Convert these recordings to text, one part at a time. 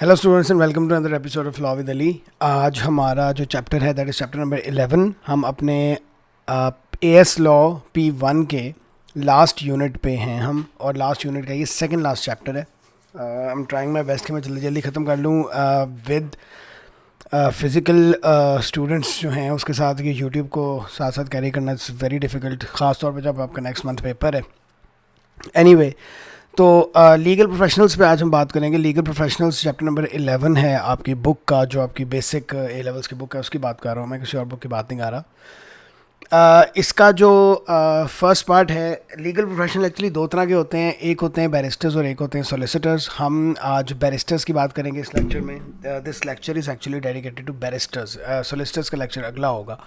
Hello students and welcome to another episode of law with Ali. आज हमारा जो chapter है दैट इज़ चैप्टर नंबर 11। हम अपने एएस लॉ P1 के लास्ट यूनिट पे हैं हम, और लास्ट यूनिट का ये सेकंड लास्ट चैप्टर है। I am trying my best कि मैं जल्दी जल्दी ख़त्म कर लूँ विद फिज़िकल स्टूडेंट्स जो हैं उसके साथ ये यूट्यूब को साथ साथ कैरी करना इट्स वेरी डिफ़िकल्ट, ख़ास तौर पे जब आपका नेक्स्ट मंथ पेपर है। एनीवे, तो लीगल प्रोफेशनल्स पे आज हम बात करेंगे। लीगल प्रोफेशनल्स चैप्टर नंबर 11 है आपकी बुक का, जो आपकी बेसिक ए लेवल्स की बुक है उसकी बात कर रहा हूँ मैं, किसी और बुक की बात नहीं कर रहा। इसका जो फर्स्ट पार्ट है, लीगल प्रोफेशनल एक्चुअली दो तरह के होते हैं, एक होते हैं बैरिस्टर्स और एक होते हैं सोलिसिटर्स। हम आज बैरिस्टर्स की बात करेंगे इस लेक्चर में। This lecture is actually dedicated to barristers. Solicitors का लेक्चर अगला होगा।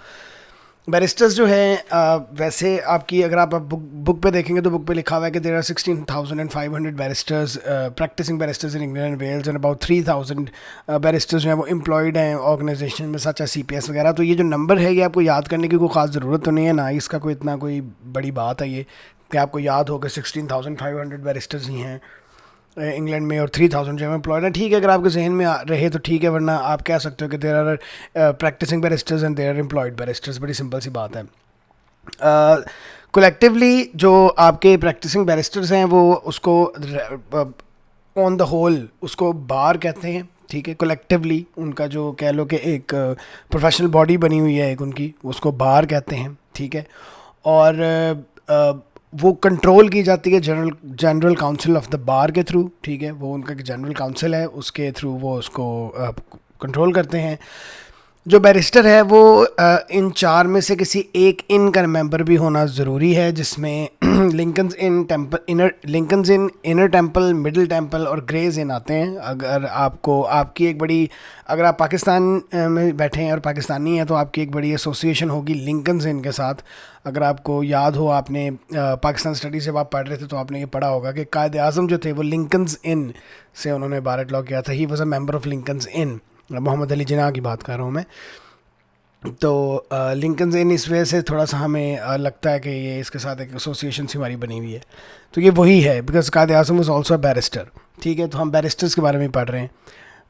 बैरिस्टर्स जो हैं वैसे आपकी अगर आप बुक पे देखेंगे तो बुक पे लिखा हुआ है कि there are 16,500 barristers practising barristers in England and Wales, and about 3,000 barristers जो हैं वो एम्प्लॉयड हैं ऑर्गेनाइजेशन में सच है CPS वगैरह। तो ये जो नंबर है ये आपको याद करने की कोई ख़ास ज़रूरत तो नहीं है, ना इसका कोई इतना कोई बड़ी बात है ये कि आपको याद हो कि 16,500 बैरिस्टर्स ही हैं इंग्लैंड में और 3,000 जो है एम्प्लॉयड है। ठीक है, अगर आपके जहन में रहे तो ठीक है, वरना आप कह सकते हो कि there are practising barristers and there are employed barristers. बड़ी सिंपल सी बात है। कलेक्टिवली जो आपके प्रैक्टिसिंग बैरिस्टर्स हैं वो उसको ऑन द होल उसको बार कहते हैं। ठीक है, कलेक्टिवली उनका जो कह लो कि एक प्रोफेशनल बॉडी बनी हुई है एक उनकी, उसको बार कहते हैं। ठीक है, और वो कंट्रोल की जाती है general council of the bar के थ्रू। ठीक है, वो उनका जनरल काउंसिल है, उसके थ्रू वो उसको कंट्रोल करते हैं। जो बैरिस्टर है वो इन चार में से किसी एक इन का मेंबर भी होना ज़रूरी है, जिसमें लिंकन्स इन इनर टेम्पल, मिडिल टेम्पल और ग्रेज इन आते हैं। अगर आपको आपकी एक बड़ी, अगर आप पाकिस्तान में बैठे हैं और पाकिस्तानी हैं तो आपकी एक बड़ी एसोसिएशन होगी लिंकन्स इन के साथ। अगर आपको याद हो, आपने पाकिस्तान स्टडीज़ जब आप पढ़ रहे थे तो आपने ये पढ़ा होगा कि कायद आज़म जो थे वो लिंकन्स इन से उन्होंने बारट लॉ किया था। He was a member of Lincoln's Inn. Mohammad Ali Jinnah की बात कर रहा हूँ मैं। तो लिंकन्स इन इस वजह से थोड़ा सा हमें लगता है कि ये इसके साथ एक एसोसिएशन सी हमारी बनी हुई है, तो ये वही है, because Quaid Azam was also a barrister. ठीक है, तो हम बैरिस्टर्स के बारे में पढ़ रहे हैं।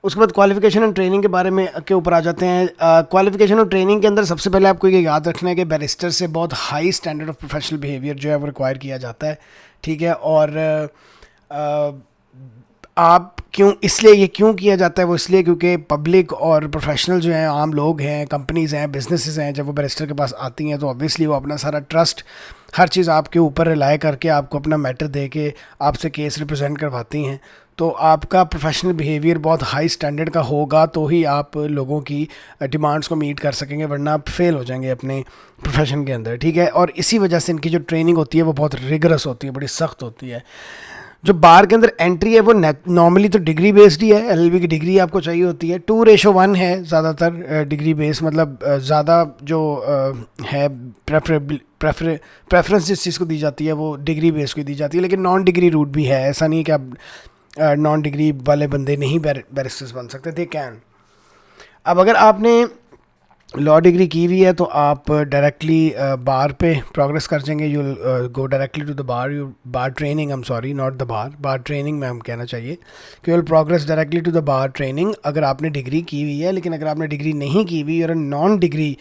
उसके बाद क्वालिफिकेशन एंड ट्रेनिंग के बारे में के ऊपर आ जाते हैं। क्वालिफिकेशन और ट्रेनिंग के अंदर सबसे पहले आपको ये याद रखना है कि बैरिस्टर से बहुत high standard of professional behaviour जो है वो रिक्वायर किया जाता है। ठीक है, और आप इसलिए ये क्यों किया जाता है, वो इसलिए क्योंकि पब्लिक और प्रोफेशनल जो हैं, आम लोग हैं, कंपनीज़ हैं, बिजनेसेस हैं, जब वो बैरिस्टर के पास आती हैं तो ऑब्वियसली वो अपना सारा ट्रस्ट, हर चीज़ आपके ऊपर रिलाय करके आपको अपना मैटर दे के आपसे केस रिप्रेजेंट करवाती हैं। तो आपका प्रोफेशनल बिहेवियर बहुत हाई स्टैंडर्ड का होगा तो ही आप लोगों की डिमांड्स को मीट कर सकेंगे, वरना आप फेल हो जाएंगे अपने प्रोफेशन के अंदर। ठीक है, और इसी वजह से इनकी जो ट्रेनिंग होती है वो बहुत रिगरस होती है, बड़ी सख्त होती है। जो बार के अंदर एंट्री है वो नॉर्मली तो डिग्री बेस्ड ही है, LLB की डिग्री आपको चाहिए होती है। 2:1 है ज़्यादातर डिग्री बेस्ड, मतलब ज़्यादा जो है प्रेफरेंस जिस चीज़ को दी जाती है वो डिग्री बेस्ड को दी जाती है। लेकिन नॉन डिग्री रूट भी है, ऐसा नहीं कि आप नॉन डिग्री वाले बंदे नहीं बैरिस्टर्स बन सकते, दे कैन। अब अगर आपने लॉ डिग्री की हुई है तो आप डायरेक्टली बार पे प्रोग्रेस कर जाएंगे। You go directly to the bar, you bar training, I am sorry not the bar training में हम कहना चाहिए कि you will progress directly to the bar training अगर आपने डिग्री की हुई है। लेकिन अगर आपने डिग्री नहीं की हुई, you're a non degree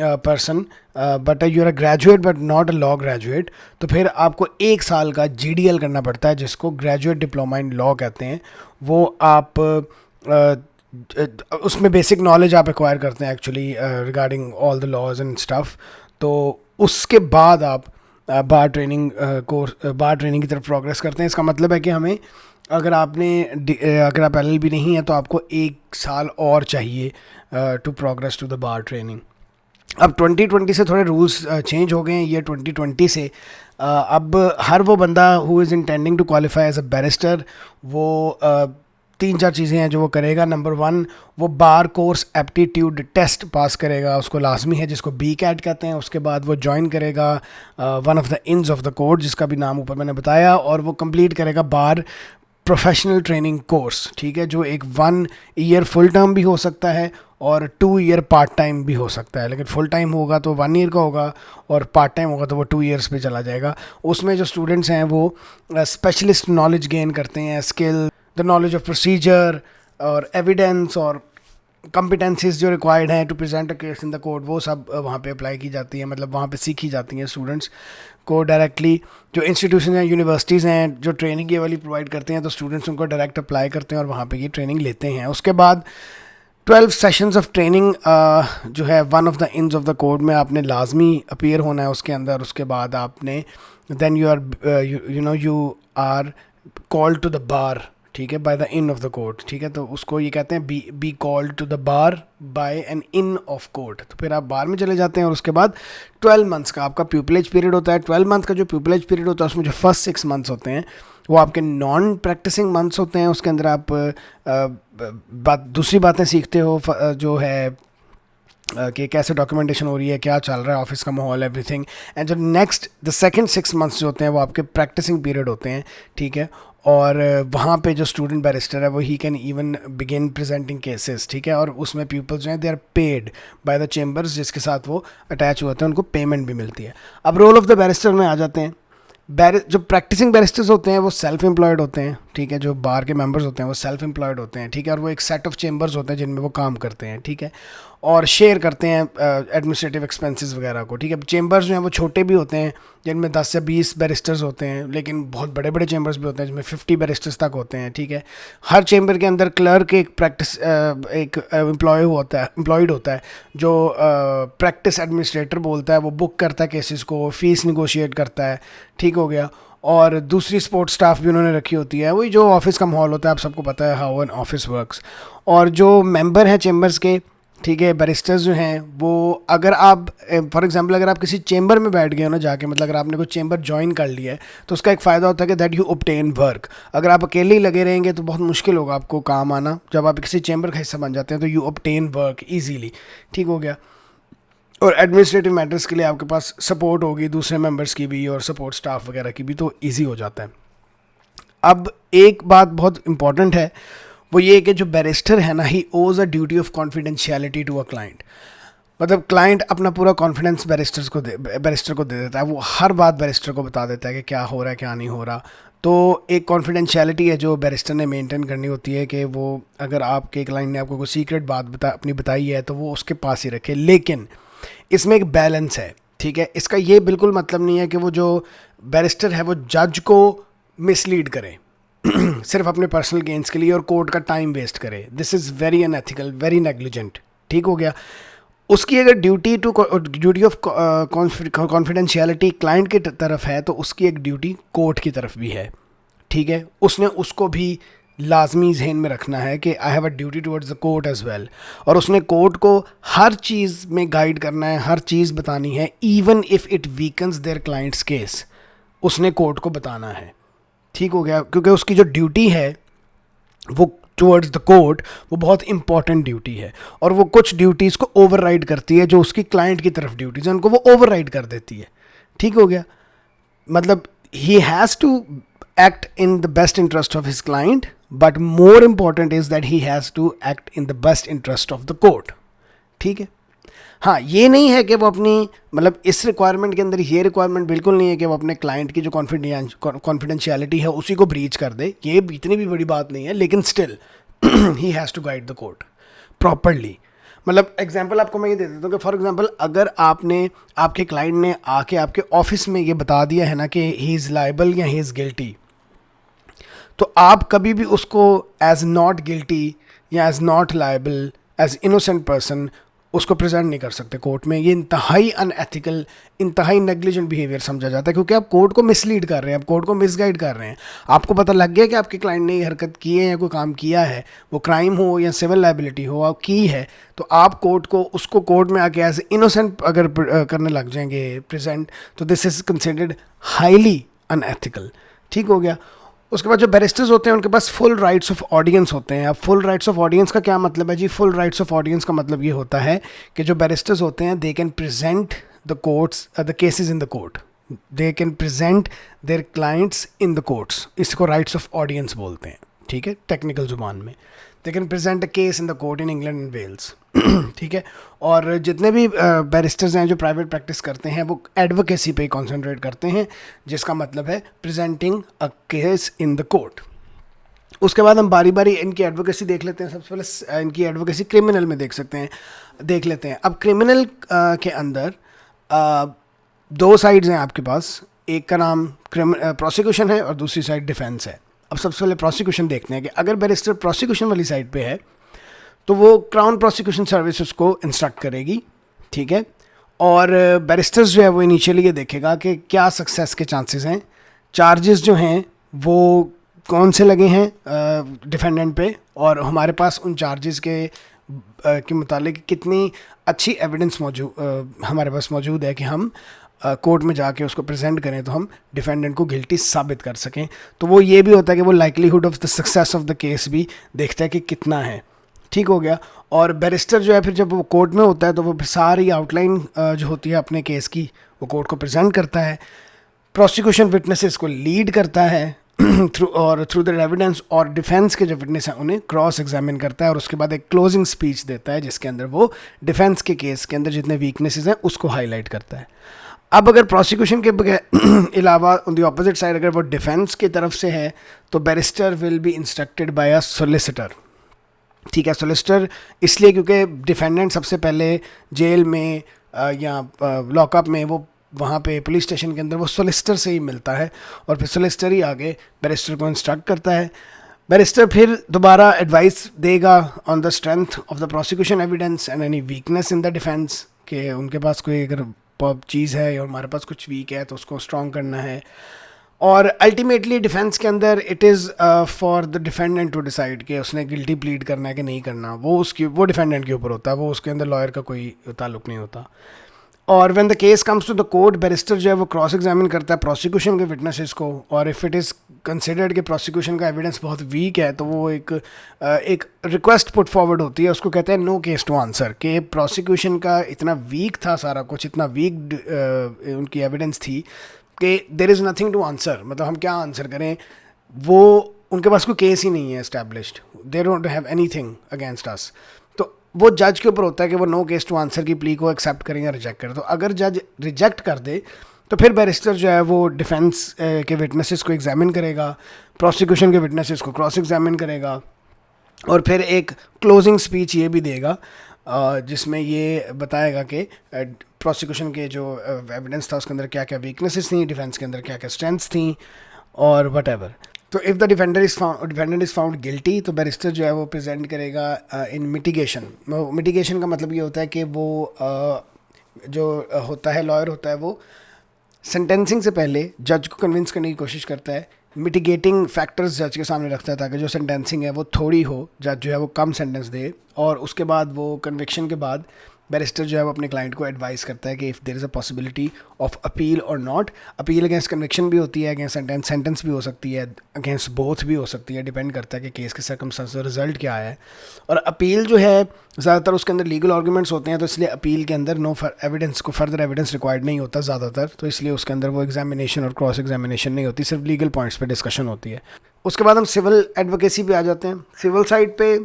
person but you are a graduate but not a law graduate, तो फिर आपको 1 साल का GDL करना पड़ता है, जिसको ग्रेजुएट डिप्लोमा इन लॉ कहते हैं। वो आप उसमें बेसिक नॉलेज आप एक्वायर करते हैं actually regarding all the laws and stuff. तो उसके बाद आप बार ट्रेनिंग की तरफ प्रोग्रेस करते हैं। इसका मतलब है कि हमें अगर आप LLB नहीं है तो आपको 1 साल और चाहिए to progress to the bar training. अब 2020 से थोड़े रूल्स चेंज हो गए हैं। ये 2020 से अब हर वो बंदा who is intending to qualify as a barrister, वो 3-4 चीज़ें हैं जो वो करेगा। नंबर 1, वो बार कोर्स एप्टीट्यूड टेस्ट पास करेगा, उसको लाजमी है, जिसको BCAT कहते हैं। उसके बाद वो ज्वाइन करेगा one of the inns of the court, जिसका भी नाम ऊपर मैंने बताया, और वो कंप्लीट करेगा बार प्रोफेशनल ट्रेनिंग कोर्स। ठीक है, जो एक 1 ईयर फुल टर्म भी हो सकता है और 2 ईयर पार्ट टाइम भी हो सकता है। लेकिन फुल टाइम होगा तो 1 ईयर का होगा और पार्ट टाइम होगा तो वो 2 ईयर्स पे चला जाएगा। उसमें जो स्टूडेंट्स हैं वो स्पेशलिस्ट नॉलेज गेन करते हैं, skill, the knowledge of procedure, और एविडेंस और कॉम्पिटेंसीज जो रिक्वायर्ड हैं to present a case in the court, वो सब वहाँ पे अप्लाई की जाती है, मतलब वहाँ पे सीखी जाती हैं स्टूडेंट्स को डायरेक्टली। जो इंस्टीट्यूशन हैं, यूनिवर्सिटीज़ हैं जो ट्रेनिंग ये वाली प्रोवाइड करते हैं, तो स्टूडेंट्स उनको डायरेक्ट अप्लाई करते हैं और वहाँ पे ये ट्रेनिंग लेते हैं। उसके बाद 12 सेशंस ऑफ ट्रेनिंग जो है वन ऑफ द इंस ऑफ द कोर्ट में आपने लाजमी अपीयर होना है उसके अंदर। उसके बाद आपने then you are called to the bar, ठीक है, by the inn of the court, ठीक है। तो उसको ये कहते हैं be called to the bar by an inn of court. तो फिर आप बार में चले जाते हैं और उसके बाद 12 मंथ्स का आपका प्यूपिलेज पीरियड होता है। 12 मंथ का जो प्यूपिलेज पीरियड होता है उसमें जो फर्स्ट 6 मंथ्स होते हैं वो आपके नॉन प्रैक्टिसिंग मंथ्स होते हैं। उसके अंदर आप दूसरी बातें सीखते हो, जो है कि कैसे डॉक्यूमेंटेशन हो रही है, क्या चल रहा है ऑफिस का माहौल, एवरीथिंग। एंड जो नेक्स्ट द सेकंड 6 मंथ्स जो होते हैं वो आपके प्रैक्टिसिंग पीरियड होते हैं, ठीक है। और वहाँ पे जो स्टूडेंट बैरिस्टर है वो he can even begin presenting cases, ठीक है। और उसमें पीपल्स जो हैं they are paid by the chambers जिसके साथ वो अटैच हुए होते हैं, उनको पेमेंट भी मिलती है। अब रोल ऑफ द बैरिस्टर में आ जाते हैं। जो प्रैक्टिसिंग बैरिस्टर्स होते हैं वो सेल्फ एम्प्लॉयड होते हैं, ठीक है। जो बार के मेंबर्स होते हैं वो सेल्फ एम्प्लॉयड होते हैं, ठीक है। और वो एक सेट ऑफ चेम्बर्स होते हैं जिनमें वो काम करते हैं, ठीक है, और शेयर करते हैं एडमिनिस्ट्रेटिव एक्सपेंसेस वगैरह को, ठीक है। चेम्बर्स जो हैं वो छोटे भी होते हैं जिनमें 10 से 20 बैरिस्टर्स होते हैं, लेकिन बहुत बड़े बड़े चेम्बर्स भी होते हैं जिनमें 50 बैरिस्टर्स तक होते हैं, ठीक है। हर चेम्बर के अंदर क्लर्क एक एम्प्लॉयड होता है जो प्रैक्टिस एडमिनिस्ट्रेटर बोलता है, वो बुक करता है केसेस को, फीस निगोशिएट करता है, ठीक हो गया। और दूसरी सपोर्ट स्टाफ भी उन्होंने रखी होती है, वही जो ऑफिस का माहौल होता है, आप सबको पता है हाउ एन ऑफिस वर्क्स। और जो मेंबर हैं चेम्बर्स के, ठीक है, बैरिस्टर्स जो हैं वो, अगर आप फॉर एग्जांपल अगर आप किसी चेंबर में बैठ गए हो ना जाके, मतलब अगर आपने कोई चेंबर ज्वाइन कर लिया है तो उसका एक फ़ायदा होता है कि दैट यू ऑब्टेन वर्क। अगर आप अकेले ही लगे रहेंगे तो बहुत मुश्किल होगा आपको काम आना। जब आप किसी चेंबर का हिस्सा बन जाते हैं तो यू ऑब्टेन वर्क ईजीली, ठीक हो गया। और एडमिनिस्ट्रेटिव मैटर्स के लिए आपके पास सपोर्ट होगी दूसरे मेंबर्स की भी और सपोर्ट स्टाफ वगैरह की भी, तो ईजी हो जाता है। अब एक बात बहुत इंपॉर्टेंट है, वो ये कि जो बैरिस्टर है ना, he owes a duty of confidentiality to a client. मतलब क्लाइंट अपना पूरा कॉन्फिडेंस बैरिस्टर को दे देता है, वो हर बात बैरिस्टर को बता देता है कि क्या हो रहा है क्या नहीं हो रहा। तो एक कॉन्फिडेंशियलिटी है जो बैरिस्टर ने मेंटेन करनी होती है कि वो, अगर आपके क्लाइंट ने आपको कोई सीक्रेट बात अपनी बताई है तो वो उसके पास ही रखे। लेकिन इसमें एक बैलेंस है, ठीक है। इसका ये बिल्कुल मतलब नहीं है कि वो जो बैरिस्टर है वो जज को मिसलीड करे सिर्फ अपने पर्सनल गेंस के लिए और कोर्ट का टाइम वेस्ट करे। This is very unethical, very negligent, ठीक हो गया। उसकी अगर ड्यूटी ऑफ कॉन्फिडेंशियलिटी क्लाइंट की तरफ है तो उसकी एक ड्यूटी कोर्ट की तरफ भी है, ठीक है। उसने उसको भी लाजमी जहन में रखना है कि I have a duty towards the court as well. और उसने कोर्ट को हर चीज़ में गाइड करना है, हर चीज़ बतानी है, even if it weakens their clients case, उसने कोर्ट को बताना है, ठीक हो गया। क्योंकि उसकी जो ड्यूटी है वो टुवर्ड्स द कोर्ट, वो बहुत इंपॉर्टेंट ड्यूटी है और वो कुछ ड्यूटीज़ को ओवरराइड करती है, जो उसकी क्लाइंट की तरफ ड्यूटीज़ हैं उनको वो ओवरराइड कर देती है, ठीक हो गया। मतलब he has to act in the best interest of his client, but more important is that he has to act in the best interest of the court, ठीक है। हाँ, ये नहीं है कि वो अपनी, मतलब इस रिक्वायरमेंट के अंदर ये रिक्वायरमेंट बिल्कुल नहीं है कि वो अपने क्लाइंट की जो कॉन्फिडेंशियलिटी है उसी को ब्रीच कर दे, ये इतनी भी बड़ी बात नहीं है, लेकिन still he has to guide the court properly. मतलब एग्जांपल आपको मैं ये दे देता हूँ कि फॉर एग्जांपल अगर आपके क्लाइंट ने आके आपके ऑफिस में ये बता दिया है ना कि ही इज़ लायबल या ही इज़ गिल्टी, तो आप कभी भी उसको एज नॉट गिल्टी या as not liable, as innocent person उसको प्रेजेंट नहीं कर सकते कोर्ट में। ये इंतहाई अनएथिकल, इंतहाई नेग्लिजेंट बिहेवियर समझा जाता है, क्योंकि आप कोर्ट को मिसलीड कर रहे हैं, आप कोर्ट को मिसगाइड कर रहे हैं। आपको पता लग गया कि आपके क्लाइंट ने ये हरकत की है या कोई काम किया है, वो क्राइम हो या सिविल लाइबिलिटी हो, आप की है, तो आप उसको कोर्ट में आके एज इनोसेंट अगर करने लग जाएंगे प्रेजेंट, तो this is considered highly unethical, ठीक हो गया। उसके बाद जो बैरिस्टर्स होते हैं उनके पास फुल राइट्स ऑफ ऑडियंस होते हैं। अब फुल राइट्स ऑफ ऑडियंस का क्या मतलब है जी? फुल राइट्स ऑफ ऑडियंस का मतलब ये होता है कि जो बैरिस्टर्स होते हैं they can present the courts the cases in the court, they can present their clients in the courts. इसको राइट्स ऑफ ऑडियंस बोलते हैं, ठीक है, टेक्निकल जुबान में। They can present a case in the court in England and Wales, ठीक है। और जितने भी बैरिस्टर्स हैं जो प्राइवेट प्रैक्टिस करते हैं वो एडवोकेसी पे कॉन्सेंट्रेट करते हैं, जिसका मतलब है presenting a case in the court. उसके बाद हम बारी बारी इनकी एडवोकेसी देख लेते हैं। सबसे पहले इनकी एडवोकेसी क्रिमिनल में देख लेते हैं। अब क्रिमिनल के अंदर दो साइड्स हैं आपके पास, एक का नाम प्रोसिक्यूशन है और दूसरी साइड डिफेंस है। अब सबसे पहले प्रोसिक्यूशन देखते हैं कि अगर बैरिस्टर प्रोसिक्यूशन वाली साइड पे है तो वो क्राउन प्रोसिक्यूशन सर्विस उसको इंस्ट्रक्ट करेगी, ठीक है। और बैरिस्टर्स जो है वो इनिशियली ये देखेगा कि क्या सक्सेस के चांसेस हैं, चार्जेस जो हैं वो कौन से लगे हैं डिफेंडेंट पे, और हमारे पास उन चार्जेस के मुतालिक कितनी अच्छी एविडेंस हमारे पास मौजूद है कि हम कोर्ट में जाके उसको प्रेजेंट करें तो हम डिफेंडेंट को गिल्टी साबित कर सकें। तो वो ये भी होता है कि वो likelihood of the success of the case भी देखता है कि कितना है, ठीक हो गया। और बैरिस्टर जो है फिर जब वो कोर्ट में होता है तो वो सारी आउटलाइन जो होती है अपने केस की वो कोर्ट को प्रेजेंट करता है, प्रोसिक्यूशन विटनेसेस को लीड करता है थ्रू द एविडेंस, और डिफेंस के जो विटनेस हैं उन्हें क्रॉस एग्जामिन करता है, और उसके बाद एक क्लोजिंग स्पीच देता है जिसके अंदर वो डिफेंस के केस के अंदर जितने वीकनेसेस हैं उसको हाईलाइट करता है। अब अगर प्रोसिक्यूशन के अलावा ऑन द ऑपोजिट साइड अगर वो डिफेंस की तरफ से है तो barrister will be instructed by a solicitor, ठीक है। सोलिसिटर इसलिए क्योंकि डिफेंडेंट सबसे पहले जेल में या लॉकअप में वो वहाँ पे पुलिस स्टेशन के अंदर वो सोलिसिटर से ही मिलता है, और फिर सोलिसिटर ही आगे बैरिस्टर को इंस्ट्रक्ट करता है। बैरिस्टर फिर दोबारा एडवाइस देगा on the strength of the prosecution evidence and any weakness in the defence, कि उनके पास कोई अगर चीज़ है और हमारे पास कुछ वीक है तो उसको स्ट्रॉन्ग करना है। और अल्टीमेटली डिफेंस के अंदर it is for the defendant to decide कि उसने गिल्टी प्लीड करना है कि नहीं करना, वो डिफेंडेंट के ऊपर होता है, वो उसके अंदर लॉयर का कोई ताल्लुक नहीं होता। और when the case comes to the court barrister जो है वो क्रॉस एग्जामिन करता है प्रोसिक्यूशन के विटनेसेस को, और इफ़ इट इज़ कंसिडर्ड कि प्रोसिक्यूशन का एविडेंस बहुत वीक है तो वो एक रिक्वेस्ट पुट फॉरवर्ड होती है, उसको कहते हैं नो केस टू आंसर, कि प्रोसिक्यूशन का इतना वीक था सारा कुछ, इतना वीक उनकी एविडेंस थी कि there is nothing to answer, मतलब हम क्या आंसर करें, वो उनके पास कोई केस ही नहीं है established, they don't have anything against us. तो वो जज के ऊपर होता है कि वो नो केस टू आंसर की प्ली को एक्सेप्ट करें या रिजेक्ट करें। तो अगर जज रिजेक्ट कर दे तो फिर बैरिस्टर जो है वो डिफेंस के विटनेसेस को एग्जामिन करेगा, प्रोसिक्यूशन के विटनेसेस को क्रॉस एग्जामिन करेगा, और फिर एक क्लोजिंग स्पीच ये भी देगा जिसमें ये बताएगा कि प्रोसिक्यूशन के जो एविडेंस था उसके अंदर क्या क्या वीकनेसेस थी, डिफेंस के अंदर क्या क्या स्ट्रेंथ्स थी, और वट एवर। तो if the defendant is found guilty तो बैरिस्टर जो है वो प्रेजेंट करेगा इन मिटिगेशन। मिटिगेशन का मतलब ये होता है कि वो जो होता है लॉयर होता है वो सेंटेंसिंग से पहले जज को कन्विंस करने की कोशिश करता है, मिटिगेटिंग फैक्टर्स जज के सामने रखता है ताकि जो सेंटेंसिंग है वो थोड़ी हो, जज जो है वो कम सेंटेंस दे, और उसके बाद वो कन्विक्शन के बाद बैरिस्टर जो है वो अपने क्लाइंट को एडवाइस करता है कि if there is a possibility of appeal और नॉट, अपील अगेंस्ट कन्विक्शन भी होती है, अगेंस्ट सेंटेंस भी हो सकती है, अगेंस्ट बोथ भी हो सकती है, डिपेंड करता है कि केस के सर्कमस्टेंस रिजल्ट क्या है। और अपील जो है ज़्यादातर उसके अंदर लीगल आर्गूमेंट्स होते हैं, तो इसलिए अपील के अंदर फर्दर एविडेंस रिक्वायर्ड नहीं होता ज़्यादातर, तो इसलिए उसके अंदर वो एग्जामिनेशन और क्रॉस एग्जामिनेशन नहीं होती, सिर्फ लीगल पॉइंट्स पे डिस्कशन होती है। उसके बाद हम सिविल एडवोकेसी पे आ जाते हैं। सिविल साइड पे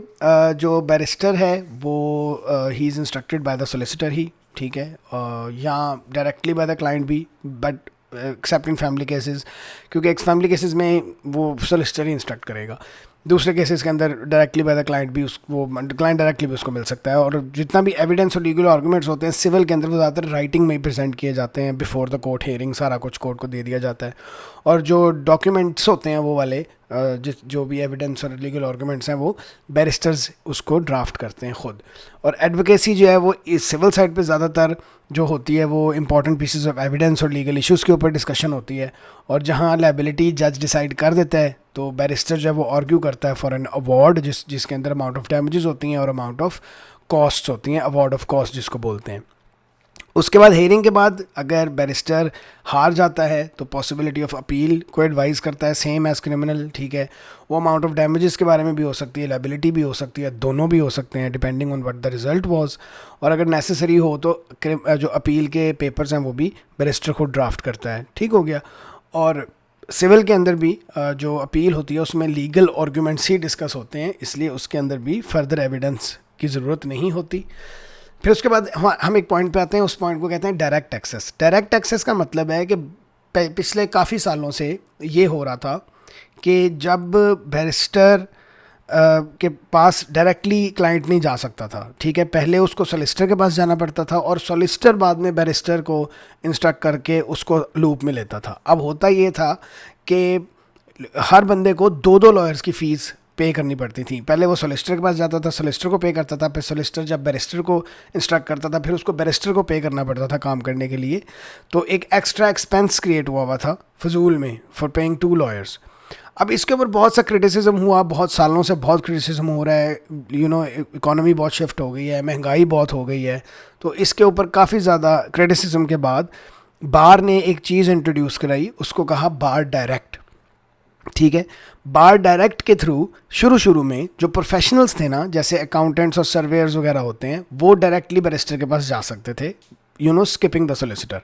जो बैरिस्टर है वो he is instructed by the solicitor ही, ठीक है, या डायरेक्टली बाय द क्लाइंट भी, but except in family cases, क्योंकि एक फैमिली केसेस में वो सोलिसिटर ही इंस्ट्रक्ट करेगा। दूसरे केसेस के अंदर डायरेक्टली बाय द क्लाइंट भी क्लाइंट डायरेक्टली भी उसको मिल सकता है। और जितना भी एविडेंस और लीगल आर्गूमेंट्स होते हैं सिविल के अंदर वो ज़्यादातर राइटिंग में ही प्रेजेंट किए जाते हैं, बिफोर द कोर्ट हियरिंग सारा कुछ कोर्ट को दे दिया जाता है, और जो डॉक्यूमेंट्स होते हैं वो वाले जो भी एविडेंस और लीगल आर्गूमेंट्स हैं वो बैरिस्टर्स उसको ड्राफ्ट करते हैं खुद। और एडवोकेसी जो है वो इस सिविल साइड पे ज़्यादातर जो होती है वो इंपॉर्टेंट पीसेस ऑफ एविडेंस और लीगल इश्यूज़ के ऊपर डिस्कशन होती है, और जहाँ लायबिलिटी जज डिसाइड कर देता है तो बैरिस्टर जो है वो आर्ग्यू करता है फॉर एन अवार्ड जिसके अंदर अमाउंट ऑफ डैमेजेस होती हैं और अमाउंट ऑफ कॉस्ट्स होती हैं, अवार्ड ऑफ कॉस्ट जिसको बोलते हैं। उसके बाद हेयरिंग के बाद अगर बैरिस्टर हार जाता है तो पॉसिबिलिटी ऑफ अपील को एडवाइस करता है, सेम एज क्रिमिनल, ठीक है। वो अमाउंट ऑफ डैमेजेस के बारे में भी हो सकती है, लायबिलिटी भी हो सकती है, दोनों भी हो सकते हैं depending on what the result was. और अगर नेसेसरी हो तो जो अपील के पेपर्स हैं वो भी बैरिस्टर खुद ड्राफ्ट करता है, ठीक हो गया। और सिविल के अंदर भी जो अपील होती है उसमें लीगल आर्गूमेंट्स ही डिस्कस होते हैं, इसलिए उसके अंदर भी फर्दर एविडेंस की ज़रूरत नहीं होती। फिर उसके बाद हम एक पॉइंट पे आते हैं, उस पॉइंट को कहते हैं डायरेक्ट एक्सेस। डायरेक्ट एक्सेस का मतलब है कि पिछले काफ़ी सालों से ये हो रहा था कि जब बैरिस्टर के पास डायरेक्टली क्लाइंट नहीं जा सकता था, ठीक है, पहले उसको सोलिसिटर के पास जाना पड़ता था और सोलिसिटर बाद में बैरिस्टर को इंस्ट्रक्ट करके उसको लूप में लेता था। अब होता ये था कि हर बंदे को 2 लॉयर्स की फ़ीस पे करनी पड़ती थी। पहले वो सोलिसिटर के पास जाता था, सोलिसिटर को पे करता था, फिर सोलिसिटर जब बैरिस्टर को इंस्ट्रक्ट करता था फिर उसको बैरिस्टर को पे करना पड़ता था काम करने के लिए। तो एक एक्स्ट्रा एक्सपेंस क्रिएट हुआ था फजूल में फॉर पेइंग 2 लॉयर्स। अब इसके ऊपर बहुत सा क्रिटिसिज्म हुआ, बहुत सालों से बहुत क्रिटिसिज्म हो रहा है, इकोनॉमी बहुत शिफ्ट हो गई है, महंगाई बहुत हो गई है। तो इसके ऊपर काफ़ी ज़्यादा क्रिटिसिज्म के बाद बार ने एक चीज़ इंट्रोड्यूस कराई, उसको कहा बार डायरेक्ट। ठीक है, बार डायरेक्ट के थ्रू शुरू में जो प्रोफेशनल्स थे ना, जैसे अकाउंटेंट्स और सर्वेयर्स वगैरह होते हैं, वो डायरेक्टली बैरिस्टर के पास जा सकते थे, skipping the solicitor.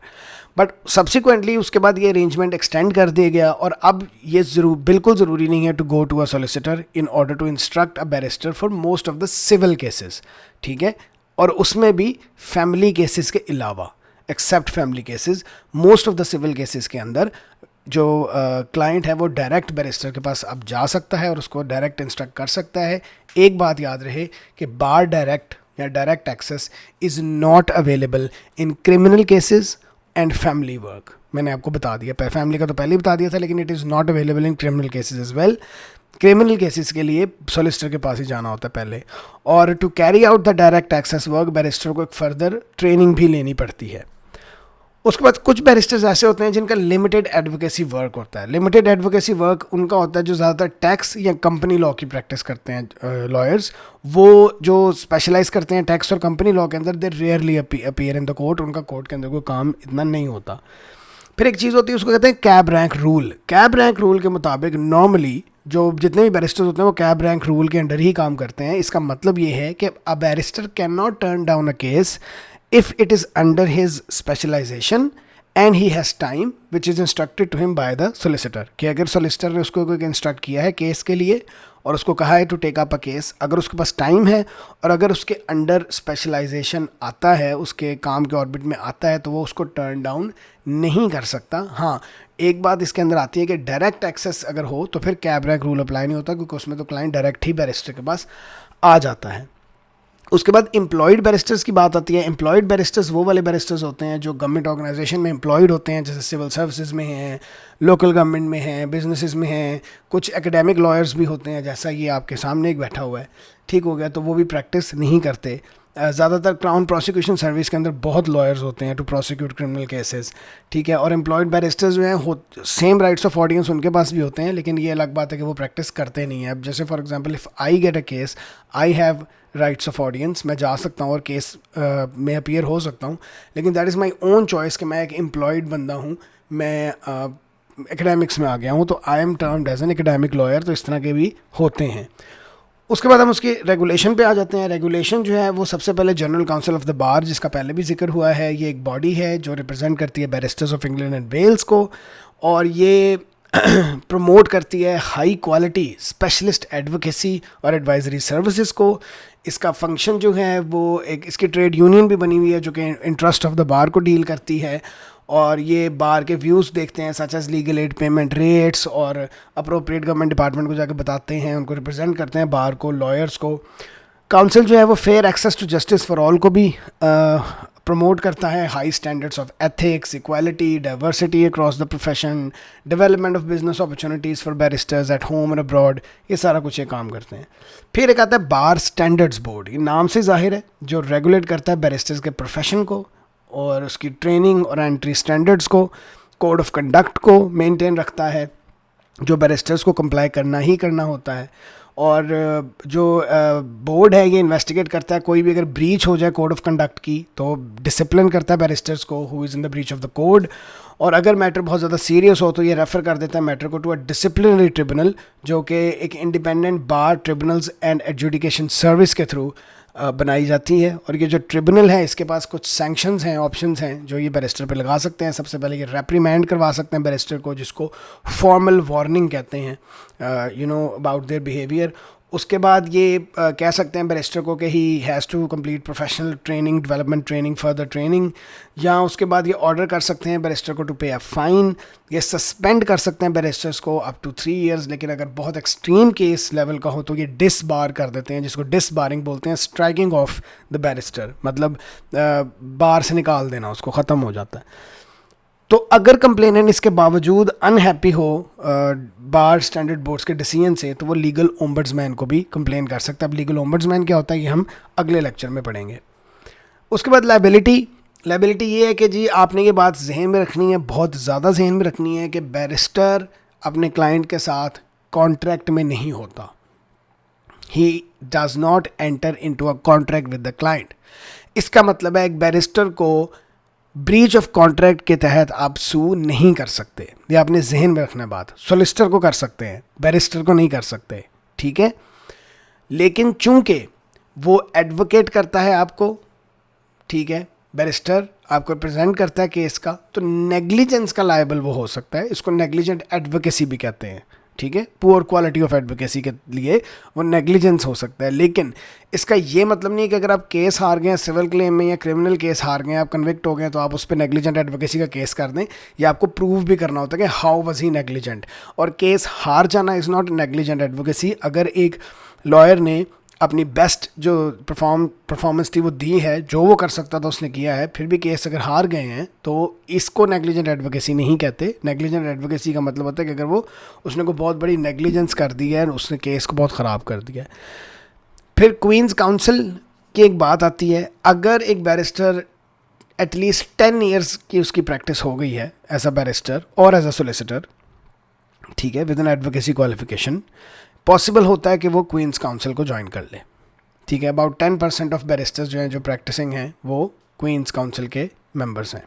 But subsequently उसके बाद ये अरेंजमेंट एक्सटेंड कर दिया गया और अब ये बिल्कुल ज़रूरी नहीं है to go to a solicitor in order to instruct a barrister for most of the civil cases. ठीक है, और उसमें भी फैमिली केसेस के अलावा, except family cases, most of the civil cases के अंदर जो क्लाइंट है वो डायरेक्ट बैरिस्टर के पास अब जा सकता है और उसको डायरेक्ट इंस्ट्रक्ट कर सकता है। एक बात याद रहे कि बार डायरेक्ट या direct access is not available in criminal cases and family work. मैंने आपको बता दिया, फैमिली का तो पहले ही बता दिया था, लेकिन it is not available in criminal cases as well. Criminal cases के लिए सोलिसिटर के पास ही जाना होता है पहले, और to carry out the direct access work barrister को एक फर्दर ट्रेनिंग भी लेनी पड़ती है। उसके बाद कुछ बैरिस्टर्स ऐसे होते हैं जिनका लिमिटेड एडवोकेसी वर्क होता है। लिमिटेड एडवोकेसी वर्क उनका होता है जो ज़्यादातर टैक्स या कंपनी लॉ की प्रैक्टिस करते हैं लॉयर्स। वो जो स्पेशलाइज करते हैं टैक्स और कंपनी लॉ के अंदर, they rarely appear in the court, उनका कोर्ट के अंदर कोई काम इतना नहीं होता। फिर एक चीज़ होती है उसको कहते हैं cab rank rule. Cab rank rule के मुताबिक नॉर्मली जो जितने भी बैरिस्टर्स होते हैं वो कैब रैंक रूल के अंडर ही काम करते हैं। इसका मतलब ये है कि अ barrister can not turn down a case if it is under his specialization and he has time which is instructed to him by the solicitor। कि अगर solicitor ने उसको कोई इंस्ट्रक्ट किया है केस के लिए और उसको कहा है to take up a case, अगर उसके पास टाइम है और अगर उसके अंडर स्पेशलाइजेशन आता है, उसके काम के ऑर्बिट में आता है, तो वो उसको टर्न डाउन नहीं कर सकता। हाँ, एक बात इसके अंदर आती है कि डायरेक्ट एक्सेस अगर हो तो फिर कैब रैंक रूल अप्लाई नहीं होता, क्योंकि उसमें तो क्लाइंट डायरेक्ट ही बैरिस्टर के पास आ जाता है। उसके बाद एम्प्लॉयड बैरिस्टर्स की बात आती है। एम्प्लॉयड बैरिस्टर्स वो वाले बैरिस्टर्स होते हैं जो गवर्नमेंट ऑर्गेनाइजेशन में एम्प्लॉयड होते हैं, जैसे सिविल सर्विसेज में हैं, लोकल गवर्नमेंट में हैं, बिजनेसेस में हैं, कुछ एकेडमिक लॉयर्स भी होते हैं, जैसा ये आपके सामने एक बैठा हुआ है, ठीक हो गया, तो वो भी प्रैक्टिस नहीं करते। ज़्यादातर क्राउन प्रोसिक्यूशन सर्विस के अंदर बहुत लॉयर्स होते हैं टू प्रोसिक्यूट क्रिमिनल केसेस, ठीक है। और एम्प्लॉयड बैरिस्टर्स जो हैं सेम राइट्स ऑफ ऑडियंस उनके पास भी होते हैं, लेकिन ये अलग बात है कि वो प्रैक्टिस करते नहीं हैं। अब जैसे for example if I get a case, I have rights of audience, मैं जा सकता हूँ और केस में अपीयर हो सकता हूँ, लेकिन that is my own choice कि मैं एक एम्प्लॉयड बंदा हूँ, मैं एकेडमिक्स में आ गया हूँ, तो I am termed as an academic lawyer. तो इस तरह के भी होते हैं। उसके बाद हम उसके रेगुलेशन पे आ जाते हैं। रेगुलेशन जो है वो सबसे पहले general council of the bar, जिसका पहले भी जिक्र हुआ है, ये एक बॉडी है जो रिप्रेजेंट करती है barristers of England and Wales को, और ये प्रमोट करती है हाई क्वालिटी स्पेशलिस्ट एडवोकेसी और एडवाइजरी सर्विसेज को। इसका फंक्शन जो है वो एक, इसकी ट्रेड यूनियन भी बनी हुई है जो कि इंटरेस्ट ऑफ द बार को डील करती है, और ये बार के व्यूज़ देखते हैं such as legal aid payment rates, और अप्रोप्रिएट गवर्नमेंट डिपार्टमेंट को जाकर बताते हैं, उनको रिप्रेजेंट करते हैं बार को, लॉयर्स को। काउंसिल जो है वो fair access to justice for all को भी प्रमोट करता है, high standards of ethics, equality, diversity across the profession, development of business opportunities for barristers at home और अब्रॉड, ये सारा कुछ ये काम करते हैं। फिर एक आता है बार स्टैंडर्ड्स बोर्ड। ये नाम से जाहिर है, जो रेगुलेट करता है बैरिस्टर्स के प्रोफेशन को और उसकी ट्रेनिंग और एंट्री स्टैंडर्ड्स को, कोड ऑफ कंडक्ट को मेंटेन रखता है, जो बैरिस्टर्स को कंप्लाई करना ही करना होता है। और जो बोर्ड है ये इन्वेस्टिगेट करता है, कोई भी अगर ब्रीच हो जाए कोड ऑफ कंडक्ट की तो डिसिप्लिन करता है बैरिस्टर्स को who is in the breach of the code, और अगर मैटर बहुत ज़्यादा सीरियस हो तो ये रेफ़र कर देता है मैटर को टू अ डिसिप्लिनरी ट्रिब्यूनल, जो कि एक independent bar tribunals and adjudication service के थ्रू बनाई जाती है। और ये जो ट्रिब्यूनल है इसके पास कुछ सैंक्शंस हैं, ऑप्शंस हैं जो ये बैरिस्टर पे लगा सकते हैं। सबसे पहले ये रेप्रीमेंड करवा सकते हैं बैरिस्टर को, जिसको फॉर्मल वार्निंग कहते हैं, अबाउट देयर बिहेवियर। उसके बाद ये कह सकते हैं बैरिस्टर को कि he has to complete professional training, development training, further training, या उसके बाद ये ऑर्डर कर सकते हैं बैरिस्टर को टू पे अ फाइन, ये सस्पेंड कर सकते हैं बैरिस्टर्स को अप टू 3 years। लेकिन अगर बहुत एक्सट्रीम केस लेवल का हो तो ये डिसबार कर देते हैं, जिसको डिसबारिंग बोलते हैं, स्ट्राइकिंग ऑफ द बैरिस्टर, मतलब बार से निकाल देना, उसको ख़त्म हो जाता है। तो अगर कंप्लेनेंट इसके बावजूद अनहैप्पी हो बार स्टैंडर्ड बोर्ड्स के डिसीजन से, तो वो लीगल ओम्बड्समैन को भी कंप्लेन कर सकता है। अब लीगल ओम्बड्समैन क्या होता है ये हम अगले लेक्चर में पढ़ेंगे। उसके बाद लायबिलिटी ये है कि जी आपने ये बात जहन में रखनी है, बहुत ज़्यादा जहन में रखनी है कि बैरिस्टर अपने क्लाइंट के साथ कॉन्ट्रैक्ट में नहीं होता। He does not enter into a contract with the client. इसका मतलब है एक बैरिस्टर को ब्रीच ऑफ कॉन्ट्रैक्ट के तहत आप सू नहीं कर सकते, ये आपने जहन में रखना बात। सोलिसिटर को कर सकते हैं, बैरिस्टर को नहीं कर सकते, ठीक है। लेकिन चूंकि वो एडवोकेट करता है आपको, ठीक है, बैरिस्टर आपको रिप्रेजेंट करता है केस का, तो नेग्लिजेंस का लायबल वो हो सकता है। इसको नेग्लिजेंट एडवोकेसी भी कहते हैं, ठीक है। पुअर क्वालिटी ऑफ एडवोकेसी के लिए वो नेग्लिजेंस हो सकता है। लेकिन इसका ये मतलब नहीं है कि अगर आप केस हार गए हैं सिविल क्लेम में या क्रिमिनल केस हार गए हैं, आप कन्विक्ट हो गए तो आप उस पर नेग्लिजेंट एडवोकेसी का केस कर दें। ये आपको प्रूव भी करना होता है कि हाउ वाज ही नेग्लिजेंट, और केस हार जाना इज़ नॉट नेग्लिजेंट एडवोकेसी। अगर एक लॉयर ने अपनी बेस्ट जो परफॉर्मेंस थी वो दी है, जो वो कर सकता था उसने किया है, फिर भी केस अगर हार गए हैं, तो इसको नेग्लिजेंट एडवोकेसी नहीं कहते। नेग्लिजेंट एडवोकेसी का मतलब होता है कि अगर उसने को बहुत बड़ी नेग्लिजेंस कर दी है और उसने केस को बहुत ख़राब कर दिया है। फिर क्वींस काउंसिल की एक बात आती है। अगर एक बैरिस्टर एटलीस्ट 10 years की उसकी प्रैक्टिस हो गई है एज अ बैरिस्टर और एज अ सोलिसिटर, ठीक है, with an advocacy qualification, possible होता है कि वो क्वींस काउंसिल को ज्वाइन कर ले, ठीक है। अबाउट 10% ऑफ बैरिस्टर्स जो हैं जो प्रैक्टिसिंग हैं वो क्वींस काउंसिल के मेंबर्स हैं।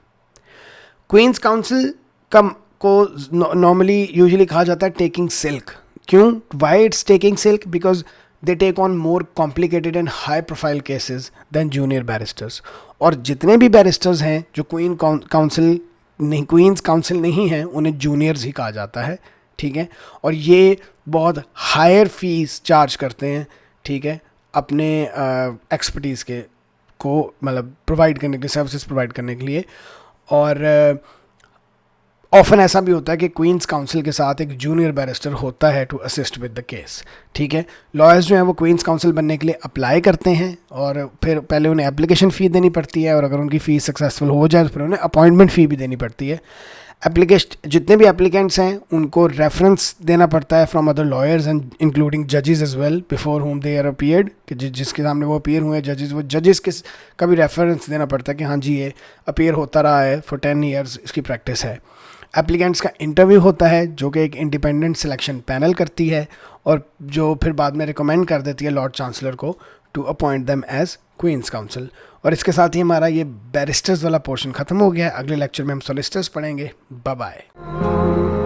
क्वींस काउंसिल को नॉर्मली यूजुअली कहा जाता है टेकिंग सिल्क। क्यों? Why it's taking silk? Because they take on more complicated and high profile cases than junior barristers. और जितने भी बैरिस्टर्स हैं जो क्वींस काउंसिल नहीं हैं, उन्हें जूनियर्स ही कहा जाता है, ठीक है। और ये बहुत हायर फीस चार्ज करते हैं, ठीक है, अपने एक्सपर्टीज़ को मतलब प्रोवाइड करने के लिए, सर्विसेज प्रोवाइड करने के लिए। और ऑफन ऐसा भी होता है कि क्वींस काउंसिल के साथ एक जूनियर बैरिस्टर होता है to assist with the case, ठीक है। लॉयर्स जो हैं वो क्वींस काउंसिल बनने के लिए अप्लाई करते हैं और फिर पहले उन्हें एप्लीकेशन फ़ी देनी पड़ती है, और अगर उनकी फ़ीस सक्सेसफुल हो जाए तो फिर उन्हें अपॉइंटमेंट फ़ी भी देनी पड़ती है। जितने भी एप्लीकेंट्स हैं उनको रेफरेंस देना पड़ता है from other lawyers and including जजेस as well before whom they are appeared, कि जिसके सामने वो अपीयर हुए जजेस, वो जजेस का भी रेफरेंस देना पड़ता है कि हाँ जी ये अपीयर होता रहा है, फॉर 10 years इसकी प्रैक्टिस है। एप्लीकेंट्स का इंटरव्यू होता है जो कि एक इंडिपेंडेंट सिलेक्शन पैनल करती है और जो फिर बाद में रिकमेंड कर देती है लॉर्ड चांसलर को to appoint them as Queen's Counsel. और इसके साथ ही हमारा ये बैरिस्टर्स वाला पोर्शन ख़त्म हो गया है। अगले लेक्चर में हम सोलिसिटर्स पढ़ेंगे। Bye bye.